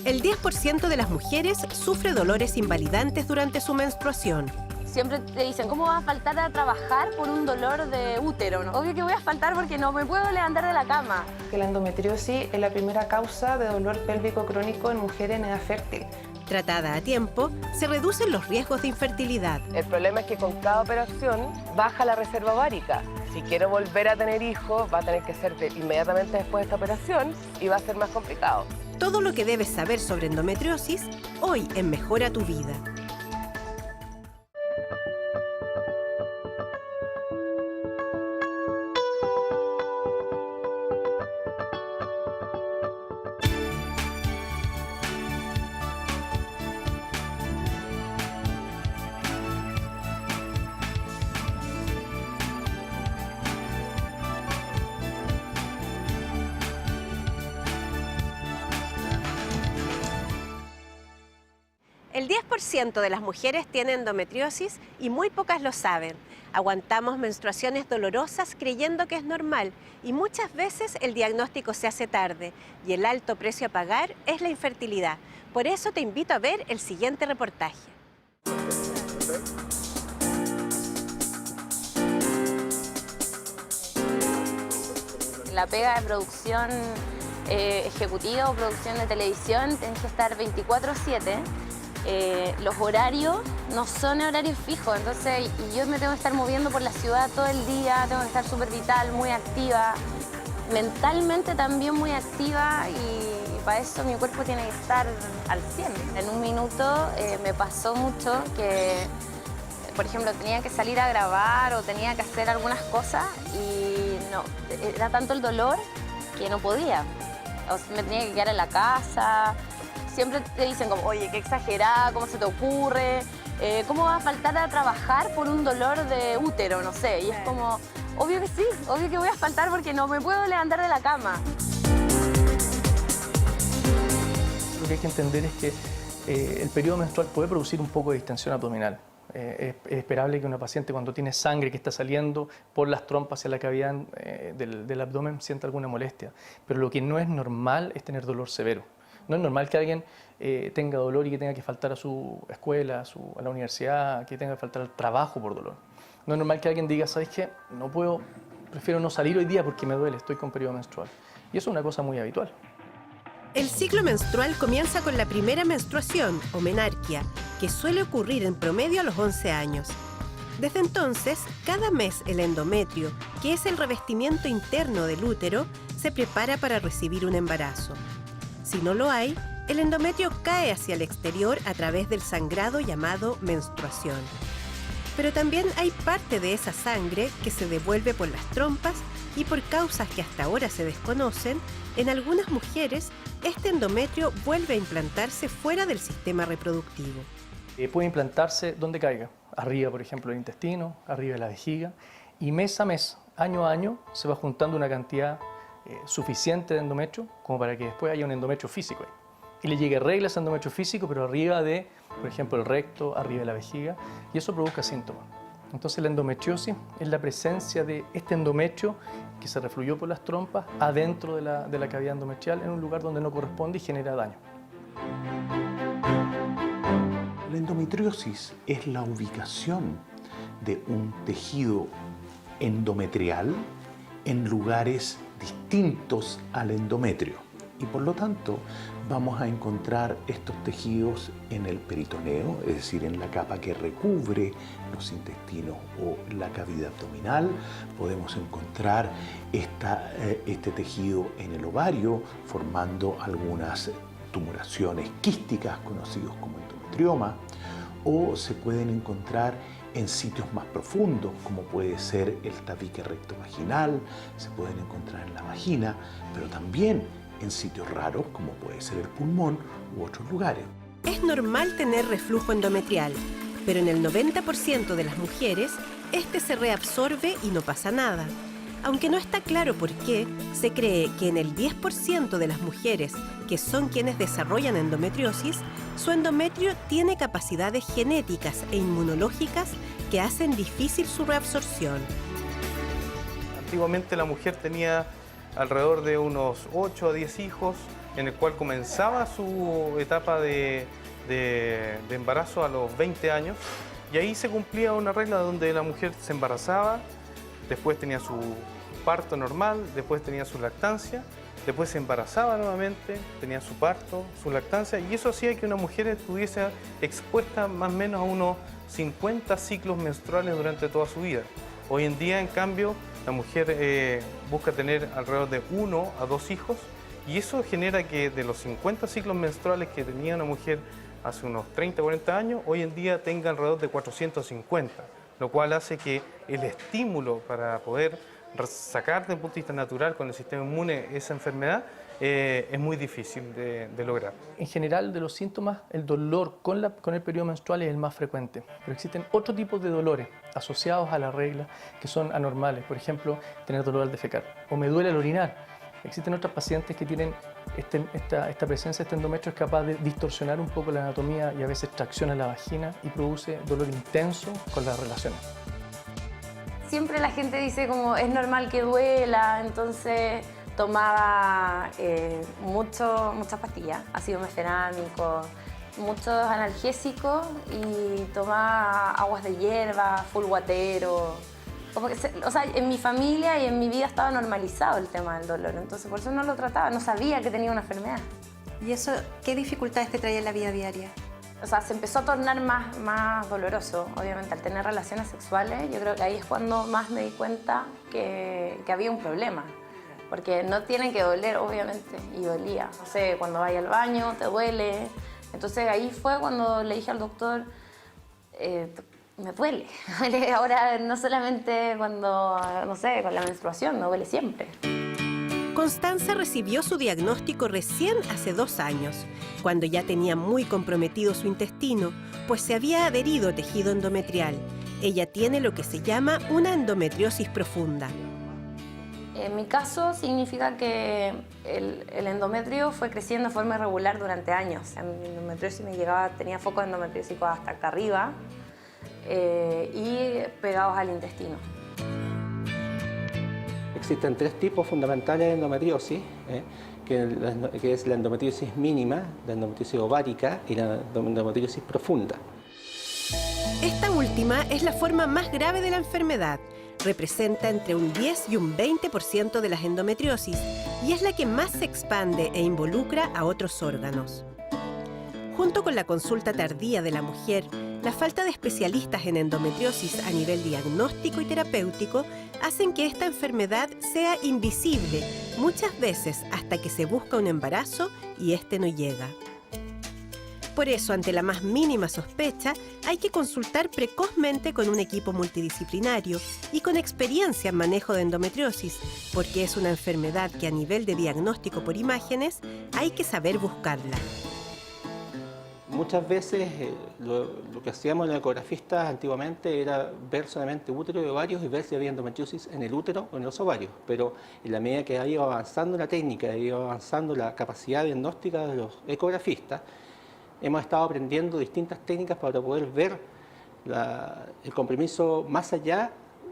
El 10% de las mujeres sufre dolores invalidantes durante su menstruación. Siempre te dicen, ¿cómo vas a faltar a trabajar por un dolor de útero? ¿No? Obvio que voy a faltar porque no me puedo levantar de la cama. Que la endometriosis es la primera causa de dolor pélvico crónico en mujeres en edad fértil. Tratada a tiempo, se reducen los riesgos de infertilidad. El problema es que con cada operación baja la reserva ovárica. Si quiero volver a tener hijos, va a tener que ser inmediatamente después de esta operación y va a ser más complicado. Todo lo que debes saber sobre endometriosis, hoy en Mejora tu Vida. El 10% de las mujeres tiene endometriosis y muy pocas lo saben. Aguantamos menstruaciones dolorosas creyendo que es normal y muchas veces el diagnóstico se hace tarde y el alto precio a pagar es la infertilidad. Por eso te invito a ver el siguiente reportaje. La pega de producción ejecutiva o producción de televisión tienes que estar 24/7. Los horarios no son horarios fijos, entonces yo me tengo que estar moviendo por la ciudad todo el día, tengo que estar súper vital, muy activa, mentalmente también muy activa y para eso mi cuerpo tiene que estar al 100. En un minuto me pasó mucho que, por ejemplo, tenía que salir a grabar o tenía que hacer algunas cosas y no, era tanto el dolor que no podía. O sea, me tenía que quedar en la casa. Siempre te dicen como, oye, qué exagerada, ¿cómo se te ocurre? ¿Cómo vas a faltar a trabajar por un dolor de útero? No sé. Y es como, obvio que sí, obvio que voy a faltar porque no me puedo levantar de la cama. Lo que hay que entender es que el periodo menstrual puede producir un poco de distensión abdominal. Es esperable que una paciente cuando tiene sangre que está saliendo por las trompas hacia la cavidad del abdomen sienta alguna molestia. Pero lo que no es normal es tener dolor severo. No es normal que alguien tenga dolor y que tenga que faltar a su escuela, a la universidad, que tenga que faltar al trabajo por dolor. No es normal que alguien diga, ¿sabes qué? No puedo, prefiero no salir hoy día porque me duele, estoy con periodo menstrual. Y eso es una cosa muy habitual. El ciclo menstrual comienza con la primera menstruación, o menarquia, que suele ocurrir en promedio a los 11 años. Desde entonces, cada mes el endometrio, que es el revestimiento interno del útero, se prepara para recibir un embarazo. Si no lo hay, el endometrio cae hacia el exterior a través del sangrado llamado menstruación. Pero también hay parte de esa sangre que se devuelve por las trompas y por causas que hasta ahora se desconocen, en algunas mujeres este endometrio vuelve a implantarse fuera del sistema reproductivo. Puede implantarse donde caiga, arriba por ejemplo del intestino, arriba de la vejiga, y mes a mes, año a año, se va juntando una cantidad suficiente de endometrio como para que después haya un endometrio físico ahí. Y le llegue regla a ese endometrio físico, pero arriba de, por ejemplo, el recto, arriba de la vejiga, y eso provoca síntomas. Entonces la endometriosis es la presencia de este endometrio que se refluyó por las trompas adentro de la cavidad endometrial en un lugar donde no corresponde y genera daño. La endometriosis es la ubicación de un tejido endometrial en lugares distintos al endometrio y por lo tanto vamos a encontrar estos tejidos en el peritoneo, es decir, en la capa que recubre los intestinos o la cavidad abdominal. Podemos encontrar este tejido en el ovario formando algunas tumoraciones quísticas conocidos como endometrioma, o se pueden encontrar en sitios más profundos, como puede ser el tabique rectovaginal, se pueden encontrar en la vagina, pero también en sitios raros, como puede ser el pulmón u otros lugares. Es normal tener reflujo endometrial, pero en el 90% de las mujeres, este se reabsorbe y no pasa nada. Aunque no está claro por qué, se cree que en el 10% de las mujeres, que son quienes desarrollan endometriosis, su endometrio tiene capacidades genéticas e inmunológicas que hacen difícil su reabsorción. Antiguamente la mujer tenía alrededor de unos 8 a 10 hijos, en el cual comenzaba su etapa de embarazo a los 20 años, y ahí se cumplía una regla donde la mujer se embarazaba, después tenía su parto normal, después tenía su lactancia, después se embarazaba nuevamente, tenía su parto, su lactancia, y eso hacía que una mujer estuviese expuesta más o menos a unos 50 ciclos menstruales durante toda su vida. Hoy en día, en cambio, la mujer busca tener alrededor de 1 a 2 hijos, y eso genera que de los 50 ciclos menstruales que tenía una mujer hace unos 30 o 40 años, hoy en día tenga alrededor de 450, lo cual hace que el estímulo para poder sacar desde el punto de vista natural con el sistema inmune esa enfermedad es muy difícil de lograr. En general, de los síntomas, el dolor con el periodo menstrual es el más frecuente, pero existen otros tipos de dolores asociados a la regla que son anormales. Por ejemplo, tener dolor al defecar o me duele al orinar. Existen otras pacientes que tienen esta presencia, este endometrio es capaz de distorsionar un poco la anatomía y a veces tracciona la vagina y produce dolor intenso con las relaciones. Siempre la gente dice como es normal que duela, entonces tomaba muchas pastillas, ácido meferámico, muchos analgésicos y tomaba aguas de hierba, full guatero. Como que o sea, en mi familia y en mi vida estaba normalizado el tema del dolor, entonces por eso no lo trataba, no sabía que tenía una enfermedad. ¿Y eso qué dificultades te traía en la vida diaria? O sea, se empezó a tornar más doloroso, obviamente, al tener relaciones sexuales. Yo creo que ahí es cuando más me di cuenta que había un problema. Porque no tienen que doler, obviamente, y dolía. No sé, cuando vas al baño, te duele. Entonces ahí fue cuando le dije al doctor, me duele. Ahora no solamente cuando, no sé, con la menstruación, me duele siempre. Constanza recibió su diagnóstico recién hace 2 años, cuando ya tenía muy comprometido su intestino, pues se había adherido tejido endometrial. Ella tiene lo que se llama una endometriosis profunda. En mi caso significa que el endometrio fue creciendo de forma irregular durante años. Mi endometriosis tenía focos endometriósicos hasta acá arriba y pegados al intestino. Existen 3 tipos fundamentales de endometriosis, que es la endometriosis mínima, la endometriosis ovárica y la endometriosis profunda. Esta última es la forma más grave de la enfermedad. Representa entre un 10 y un 20% de las endometriosis y es la que más se expande e involucra a otros órganos. Junto con la consulta tardía de la mujer, la falta de especialistas en endometriosis a nivel diagnóstico y terapéutico hacen que esta enfermedad sea invisible, muchas veces hasta que se busca un embarazo y este no llega. Por eso, ante la más mínima sospecha, hay que consultar precozmente con un equipo multidisciplinario y con experiencia en manejo de endometriosis, porque es una enfermedad que a nivel de diagnóstico por imágenes hay que saber buscarla. Muchas veces lo que hacíamos los ecografistas antiguamente era ver solamente útero y ovarios y ver si había endometriosis en el útero o en los ovarios, pero en la medida que ha ido avanzando la técnica, ha ido avanzando la capacidad diagnóstica de los ecografistas, hemos estado aprendiendo distintas técnicas para poder ver el compromiso más allá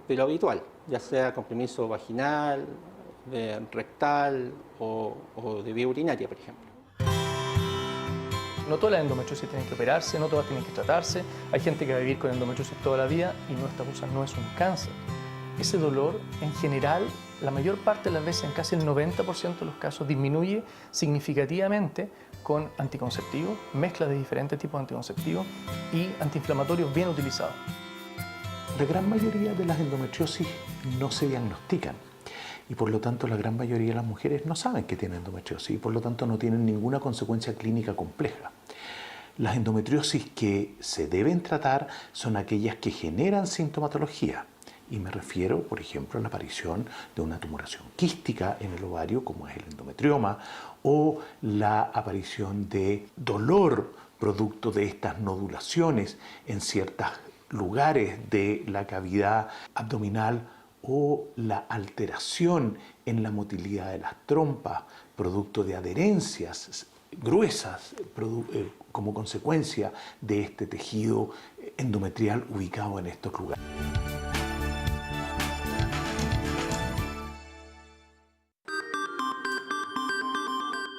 de lo habitual, ya sea compromiso vaginal, rectal o de vía urinaria, por ejemplo. No todas las endometriosis tienen que operarse, no todas tienen que tratarse. Hay gente que va a vivir con endometriosis toda la vida y esta cosa no es un cáncer. Ese dolor, en general, la mayor parte de las veces, en casi el 90% de los casos, disminuye significativamente con anticonceptivos, mezclas de diferentes tipos de anticonceptivos y antiinflamatorios bien utilizados. La gran mayoría de las endometriosis no se diagnostican y por lo tanto la gran mayoría de las mujeres no saben que tienen endometriosis y por lo tanto no tienen ninguna consecuencia clínica compleja. Las endometriosis que se deben tratar son aquellas que generan sintomatología. Y me refiero, por ejemplo, a la aparición de una tumoración quística en el ovario, como es el endometrioma, o la aparición de dolor producto de estas nodulaciones en ciertos lugares de la cavidad abdominal, o la alteración en la motilidad de las trompas, producto de adherencias gruesas como consecuencia de este tejido endometrial ubicado en estos lugares.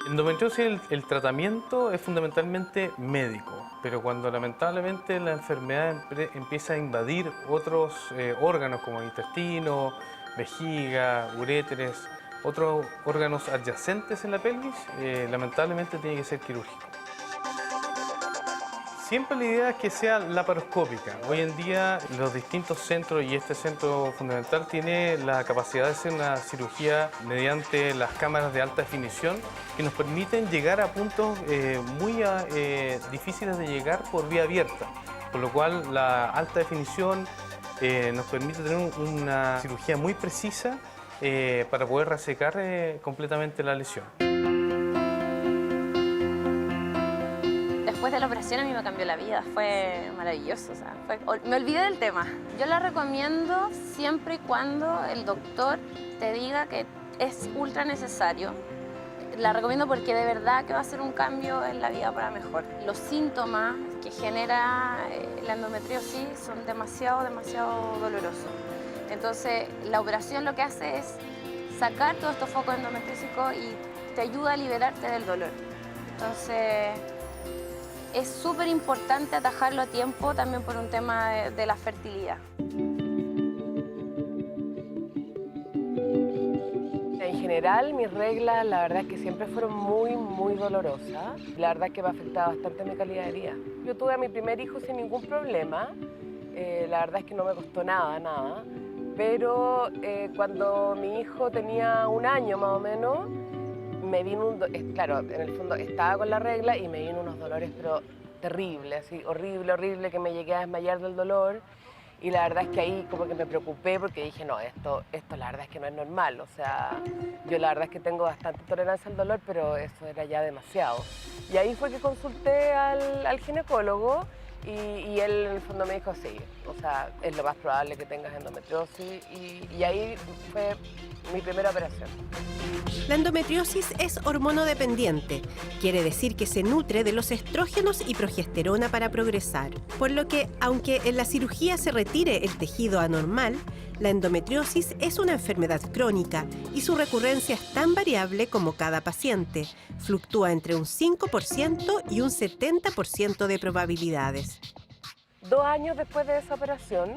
Endometriosis, el tratamiento es fundamentalmente médico, pero cuando lamentablemente la enfermedad empieza a invadir otros órganos como el intestino, vejiga, uréteres, otros órganos adyacentes en la pelvis, lamentablemente tiene que ser quirúrgico. Siempre la idea es que sea laparoscópica. Hoy en día los distintos centros y este centro fundamental tiene la capacidad de hacer una cirugía mediante las cámaras de alta definición que nos permiten llegar a puntos muy difíciles de llegar por vía abierta. Por lo cual la alta definición nos permite tener una cirugía muy precisa para poder resecar completamente la lesión. Después de la operación a mí me cambió la vida, fue maravilloso, o sea, me olvidé del tema. Yo la recomiendo siempre y cuando el doctor te diga que es ultra necesario. La recomiendo porque de verdad que va a ser un cambio en la vida para mejor. Los síntomas que genera la endometriosis son demasiado dolorosos. Entonces la operación lo que hace es sacar todos estos focos endometriósicos y te ayuda a liberarte del dolor. Entonces es súper importante atajarlo a tiempo también por un tema de la fertilidad. En general, mis reglas, la verdad es que siempre fueron muy dolorosas. La verdad es que me afectaba bastante mi calidad de vida. Yo tuve a mi primer hijo sin ningún problema. La verdad es que no me costó nada. Pero cuando mi hijo tenía 1 año más o menos, me vino claro, en el fondo estaba con la regla y me vino unos dolores pero terribles, así horrible, que me llegué a desmayar del dolor. Y la verdad es que ahí como que me preocupé porque dije, no, esto la verdad es que no es normal. O sea, yo la verdad es que tengo bastante tolerancia al dolor, pero eso era ya demasiado. Y ahí fue que consulté al ginecólogo y él en el fondo me dijo, sí, o sea, es lo más probable que tengas endometriosis. Y ahí fue mi primera operación. La endometriosis es hormonodependiente, quiere decir que se nutre de los estrógenos y progesterona para progresar, por lo que, aunque en la cirugía se retire el tejido anormal, la endometriosis es una enfermedad crónica y su recurrencia es tan variable como cada paciente, fluctúa entre un 5% y un 70% de probabilidades. 2 años después de esa operación,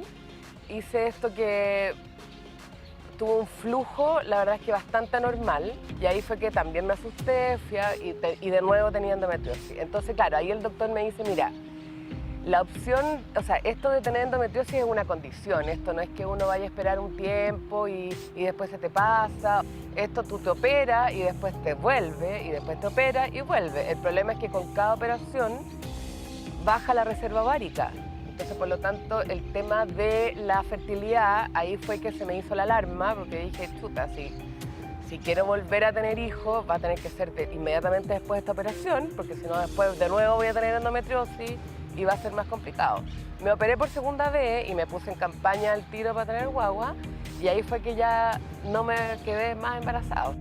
hice esto que tuvo un flujo, la verdad es que bastante anormal, y ahí fue que también me asusté y de nuevo tenía endometriosis. Entonces, claro, ahí el doctor me dice, mira, la opción, o sea, esto de tener endometriosis es una condición, esto no es que uno vaya a esperar un tiempo y después se te pasa, esto tú te operas y después te vuelve, y después te operas y vuelve. El problema es que con cada operación baja la reserva ovárica. Entonces, por lo tanto, el tema de la fertilidad, ahí fue que se me hizo la alarma, porque dije, chuta, si quiero volver a tener hijos, va a tener que ser inmediatamente después de esta operación, porque si no, después de nuevo voy a tener endometriosis y va a ser más complicado. Me operé por segunda vez y me puse en campaña al tiro para tener guagua, y ahí fue que ya no me quedé más embarazada.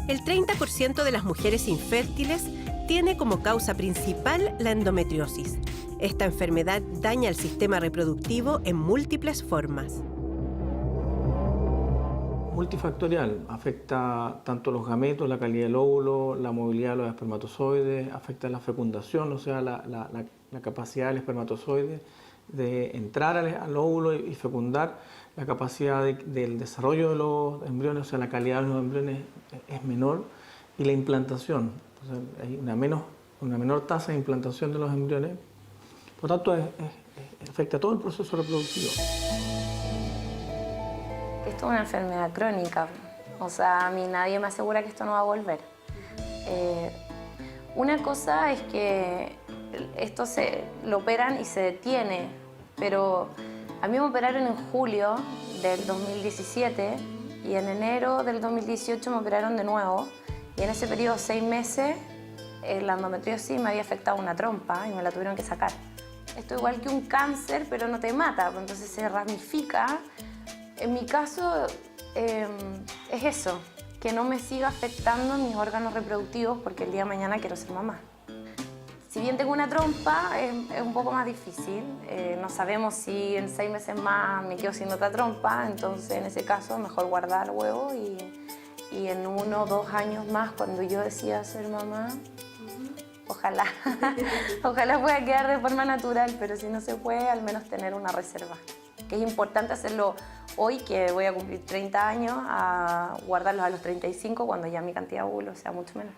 El 30% de las mujeres infértiles tiene como causa principal la endometriosis. Esta enfermedad daña el sistema reproductivo en múltiples formas. Multifactorial, afecta tanto los gametos, la calidad del óvulo, la movilidad de los espermatozoides, afecta la fecundación, o sea, la capacidad del espermatozoide de entrar al óvulo y fecundar, la capacidad del desarrollo de los embriones, o sea, la calidad de los embriones es menor, y la implantación, o sea, hay una menor tasa de implantación de los embriones. Por lo tanto, afecta todo el proceso reproductivo. Esto es una enfermedad crónica, o sea, a mí nadie me asegura que esto no va a volver. Una cosa es que esto lo operan y se detiene, pero a mí me operaron en julio del 2017 y en enero del 2018 me operaron de nuevo, y en ese periodo 6 meses la endometriosis me había afectado una trompa y me la tuvieron que sacar. Esto es igual que un cáncer, pero no te mata, entonces se ramifica. En mi caso es eso, que no me siga afectando mis órganos reproductivos porque el día de mañana quiero ser mamá. Si bien tengo una trompa, es un poco más difícil. No sabemos si en 6 meses más me quedo sin otra trompa, entonces en ese caso mejor guardar huevo y en 1 o 2 años más, cuando yo decida ser mamá, ojalá, ojalá pueda quedar de forma natural, pero si no se puede, al menos tener una reserva. Que es importante hacerlo hoy, que voy a cumplir 30 años, a guardarlos a los 35, cuando ya mi cantidad de óvulos sea mucho menor.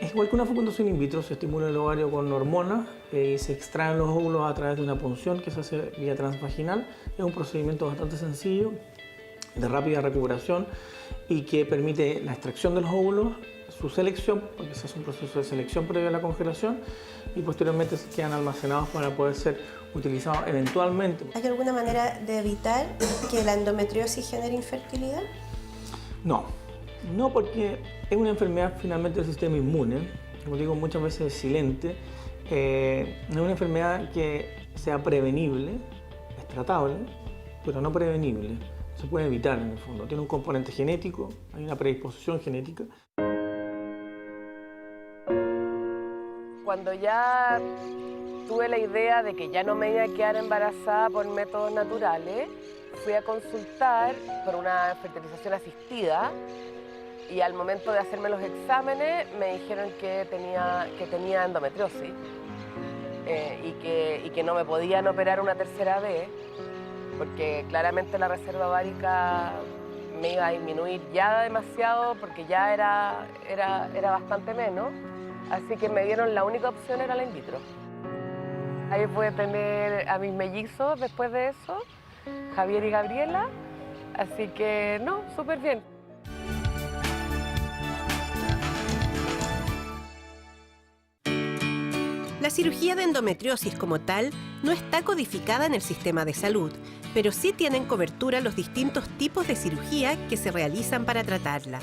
Es igual que una fecundación in vitro, se estimula el ovario con hormonas y se extraen los óvulos a través de una punción que se hace vía transvaginal. Es un procedimiento bastante sencillo, de rápida recuperación y que permite la extracción de los óvulos, su selección, porque se hace un proceso de selección previo a la congelación y posteriormente se quedan almacenados para poder ser utilizados eventualmente. ¿Hay alguna manera de evitar que la endometriosis genere infertilidad? No, no, porque es una enfermedad finalmente del sistema inmune, como digo muchas veces silente, no es una enfermedad que sea prevenible, es tratable, pero no prevenible. Se puede evitar en el fondo, tiene un componente genético, hay una predisposición genética. Cuando ya tuve la idea de que ya no me iba a quedar embarazada por métodos naturales, fui a consultar por una fertilización asistida y al momento de hacerme los exámenes me dijeron que tenía endometriosis y que no me podían operar una tercera vez porque claramente la reserva ovárica me iba a disminuir ya demasiado porque ya era bastante menos. Así que me dieron, la única opción era la in vitro. Ahí pude tener a mis mellizos después de eso, Javier y Gabriela, así que no, súper bien. La cirugía de endometriosis como tal no está codificada en el sistema de salud, pero sí tienen cobertura los distintos tipos de cirugía que se realizan para tratarla.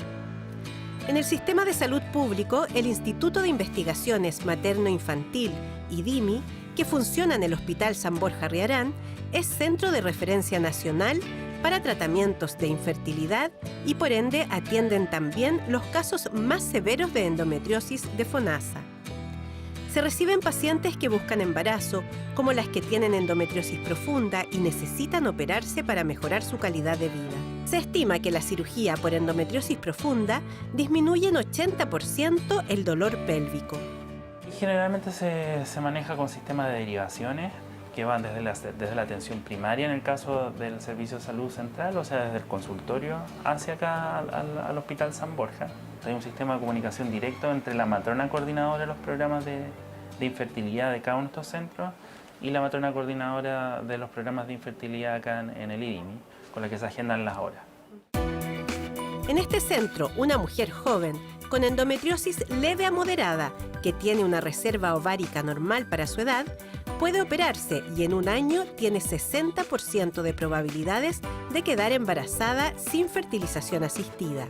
En el sistema de salud público, el Instituto de Investigaciones Materno-Infantil, IDIMI, que funciona en el Hospital San Borja Riarán, es centro de referencia nacional para tratamientos de infertilidad y por ende atienden también los casos más severos de endometriosis de FONASA. Se reciben pacientes que buscan embarazo, como las que tienen endometriosis profunda y necesitan operarse para mejorar su calidad de vida. Se estima que la cirugía por endometriosis profunda disminuye en 80% el dolor pélvico. Generalmente se maneja con sistemas de derivaciones que van desde la atención primaria en el caso del Servicio de Salud Central, o sea, desde el consultorio hacia acá al Hospital San Borja. Hay un sistema de comunicación directo entre la matrona coordinadora de los programas de infertilidad de cada uno de estos centros y la matrona coordinadora de los programas de infertilidad acá en el IDIMI, con la que se agendan las horas. En este centro, una mujer joven con endometriosis leve a moderada, que tiene una reserva ovárica normal para su edad, puede operarse y en un año tiene 60% de probabilidades de quedar embarazada sin fertilización asistida.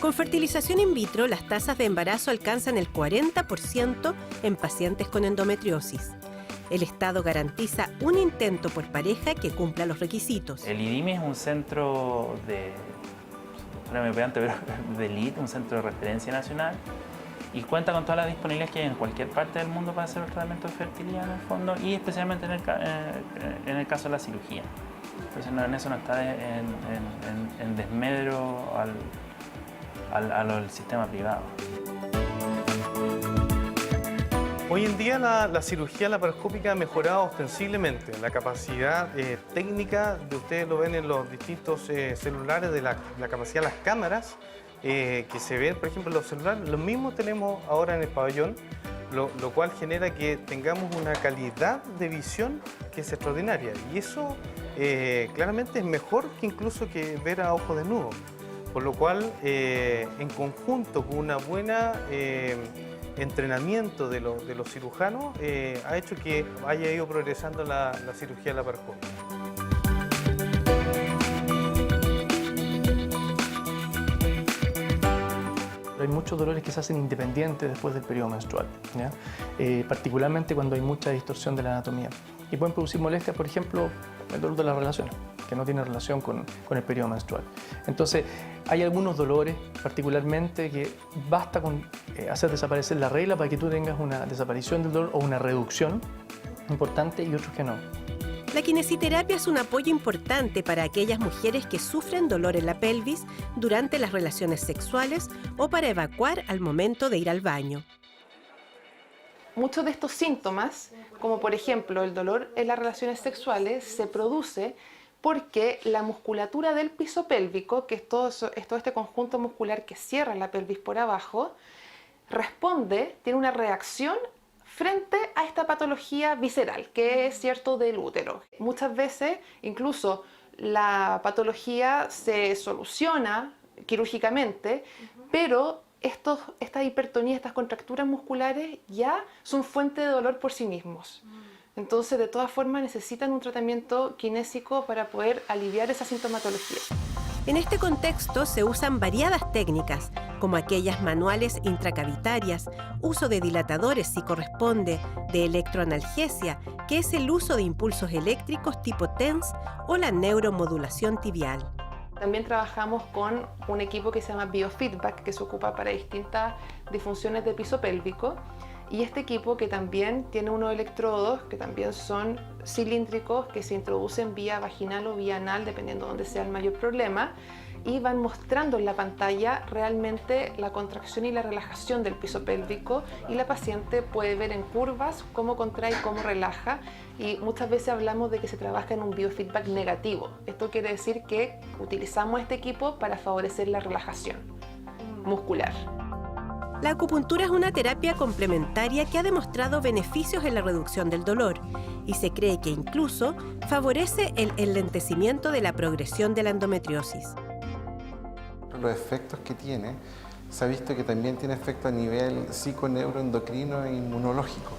Con fertilización in vitro, las tasas de embarazo alcanzan el 40% en pacientes con endometriosis. El Estado garantiza un intento por pareja que cumpla los requisitos. El IDIMI es un centro de elite, un centro de referencia nacional y cuenta con todas las disponibilidades que hay en cualquier parte del mundo para hacer el tratamiento de fertilidad en el fondo y especialmente en el caso de la cirugía. Entonces en eso no está en desmedro al sistema privado. Hoy en día la cirugía laparoscópica ha mejorado ostensiblemente. La capacidad técnica, ustedes lo ven en los distintos celulares, de la capacidad de las cámaras que se ven, por ejemplo, en los celulares. Lo mismo tenemos ahora en el pabellón, lo cual genera que tengamos una calidad de visión que es extraordinaria. Y eso claramente es mejor que incluso que ver a ojos desnudos. Por lo cual, en conjunto con una buena entrenamiento de los cirujanos, ha hecho que haya ido progresando la cirugía laparoscópica. Hay muchos dolores que se hacen independientes después del periodo menstrual, ¿ya? Particularmente cuando hay mucha distorsión de la anatomía. Y pueden producir molestias, por ejemplo, el dolor de las relaciones, que no tiene relación con el periodo menstrual. Entonces, hay algunos dolores particularmente que basta con hacer desaparecer la regla para que tú tengas una desaparición del dolor o una reducción importante y otros que no. La kinesiterapia es un apoyo importante para aquellas mujeres que sufren dolor en la pelvis durante las relaciones sexuales o para evacuar al momento de ir al baño. Muchos de estos síntomas, como por ejemplo el dolor en las relaciones sexuales, se produce porque la musculatura del piso pélvico, que es todo este conjunto muscular que cierra la pelvis por abajo, tiene una reacción frente a esta patología visceral, que es cierto del útero. Muchas veces, incluso, la patología se soluciona quirúrgicamente, pero esta hipertonía, estas contracturas musculares ya son fuente de dolor por sí mismos. Entonces, de todas formas, necesitan un tratamiento kinésico para poder aliviar esa sintomatología. En este contexto se usan variadas técnicas, como aquellas manuales intracavitarias, uso de dilatadores si corresponde, de electroanalgesia, que es el uso de impulsos eléctricos tipo TENS, o la neuromodulación tibial. También trabajamos con un equipo que se llama Biofeedback, que se ocupa para distintas disfunciones de piso pélvico. Y este equipo, que también tiene unos electrodos que también son cilíndricos, que se introducen vía vaginal o vía anal, dependiendo de dónde sea el mayor problema, y van mostrando en la pantalla realmente la contracción y la relajación del piso pélvico, y la paciente puede ver en curvas cómo contrae y cómo relaja, y muchas veces hablamos de que se trabaja en un biofeedback negativo. Esto quiere decir que utilizamos este equipo para favorecer la relajación muscular. La acupuntura es una terapia complementaria que ha demostrado beneficios en la reducción del dolor y se cree que incluso favorece el enlentecimiento de la progresión de la endometriosis. Los efectos que tiene, se ha visto que también tiene efecto a nivel psiconeuroendocrino e inmunológico.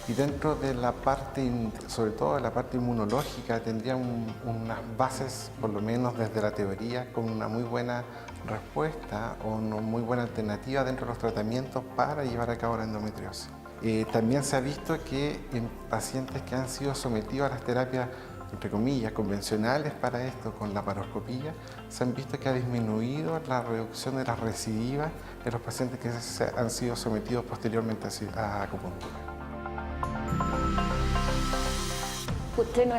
Y dentro de la parte, sobre todo de la parte inmunológica, tendría unas bases, por lo menos desde la teoría, con una muy buena respuesta o una muy buena alternativa dentro de los tratamientos para llevar a cabo la endometriosis. También se ha visto que en pacientes que han sido sometidos a las terapias, entre comillas, convencionales para esto, con la laparoscopía, se han visto que ha disminuido la reducción de las recidivas en los pacientes que han sido sometidos posteriormente a acupuntura. Putreno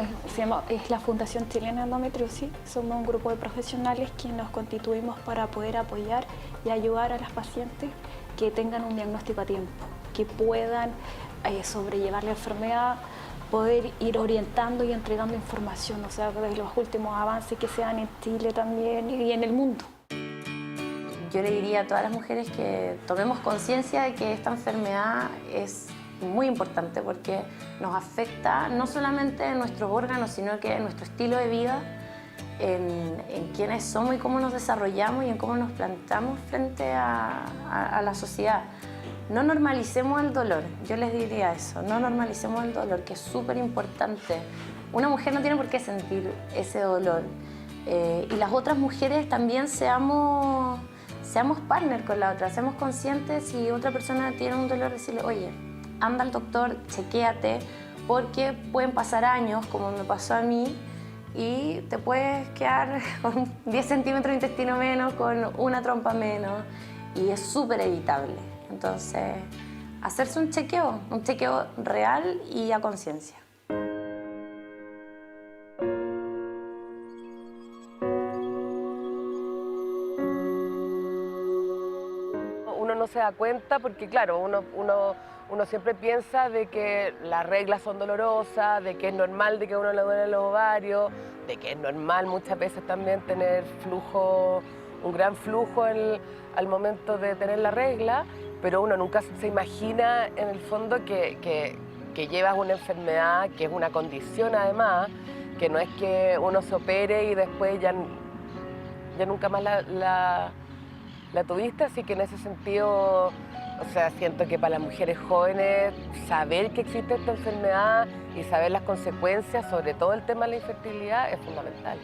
es la Fundación Chilena de Endometriosis. Somos un grupo de profesionales que nos constituimos para poder apoyar y ayudar a las pacientes que tengan un diagnóstico a tiempo, que puedan sobrellevar la enfermedad, poder ir orientando y entregando información, o sea, de los últimos avances que se dan en Chile también y en el mundo. Yo le diría a todas las mujeres que tomemos conciencia de que esta enfermedad es muy importante porque nos afecta no solamente en nuestros órganos, sino que en nuestro estilo de vida, en quiénes somos y cómo nos desarrollamos y en cómo nos plantamos frente a la sociedad. No normalicemos el dolor, yo les diría eso, no normalicemos el dolor, que es súper importante. Una mujer no tiene por qué sentir ese dolor. Y las otras mujeres también seamos partner con la otra, seamos conscientes si otra persona tiene un dolor, decirle, oye, anda al doctor, chequéate, porque pueden pasar años, como me pasó a mí, y te puedes quedar con 10 centímetros de intestino menos, con una trompa menos, y es súper evitable. Entonces, hacerse un chequeo real y a conciencia. Uno no se da cuenta porque, claro, uno siempre piensa de que las reglas son dolorosas, de que es normal de que a uno le duelen los ovarios, de que es normal muchas veces también tener un gran flujo al momento de tener la regla, pero uno nunca se imagina en el fondo que llevas una enfermedad, que es una condición además, que no es que uno se opere y después ya nunca más la tuviste, así que en ese sentido, o sea, siento que para las mujeres jóvenes saber que existe esta enfermedad y saber las consecuencias, sobre todo el tema de la infertilidad, es fundamental.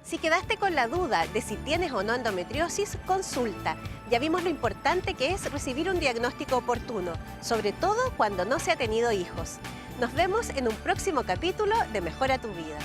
Si quedaste con la duda de si tienes o no endometriosis, consulta. Ya vimos lo importante que es recibir un diagnóstico oportuno, sobre todo cuando no se ha tenido hijos. Nos vemos en un próximo capítulo de Mejora tu Vida.